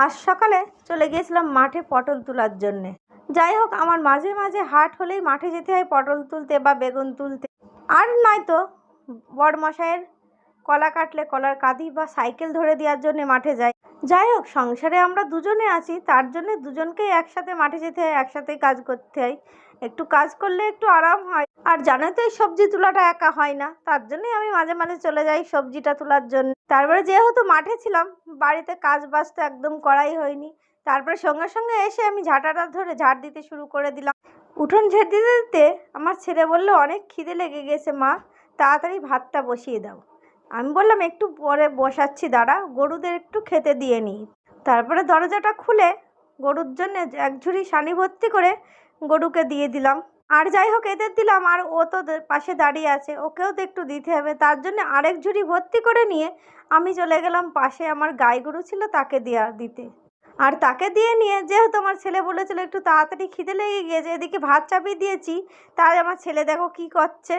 আজ সকালে চলে গিয়েছিলাম মাঠে পটল তোলার জন্যে। যাই হোক, আমার মাঝে মাঝে হাট হলেই মাঠে যেতে হয় পটল তুলতে বা বেগুন তুলতে, আর নয়তো বড়মশাইয়ের কলা কাটলে কলার কাঁদি বা সাইকেল ধরে দেওয়ার জন্য মাঠে যাই। যাই হোক, সংসারে আমরা দুজনে আছি, তার জন্য দুজনকেই একসাথে মাঠে যেতে হয়, একসাথেই কাজ করতে হয়। একটু কাজ করলে একটু আরাম হয়। আর জানোই তো, এই সবজি তোলাটা একা হয় না, তার জন্যই আমি মাঝে মাঝে চলে যাই সবজিটা তোলার জন্য। তারপরে যেহেতু মাঠে ছিলাম, বাড়িতে কাজ বাজ তো একদম করাই হয়নি। তারপরে সঙ্গে সঙ্গে এসে আমি ঝাঁটাটা ধরে ঝাড় দিতে শুরু করে দিলাম। উঠোন ঝেড়ে দিতে দিতে আমার ছেলে বললো, অনেক খিদে লেগে গেছে মা, তাড়াতাড়ি ভাতটা বসিয়ে দাও। আমি বললাম, একটু পরে বসাচ্ছি, দাঁড়া, গরুদের একটু খেতে দিয়ে নিই। তারপরে দরজাটা খুলে গরুর জন্য এক ঝুড়ি সানি ভর্তি করে গরুকে দিয়ে দিলাম। আর যাই হোক, এদের দিলাম, আর ও তো পাশে দাঁড়িয়ে আছে, ওকেও তো একটু দিতে হবে, তার জন্য আরেক ঝুড়ি ভর্তি করে নিয়ে আমি চলে গেলাম পাশে আমার গাই গরু ছিল তাকে দিতে। আর তাকে দিয়ে নিয়ে, যেহেতু আমার ছেলে বলেছিল একটু তাড়াতাড়ি খিদে লেগে গিয়েছে, এদিকে ভাত চাপিয়ে দিয়েছি। তাই আমার ছেলে দেখো কি করছে,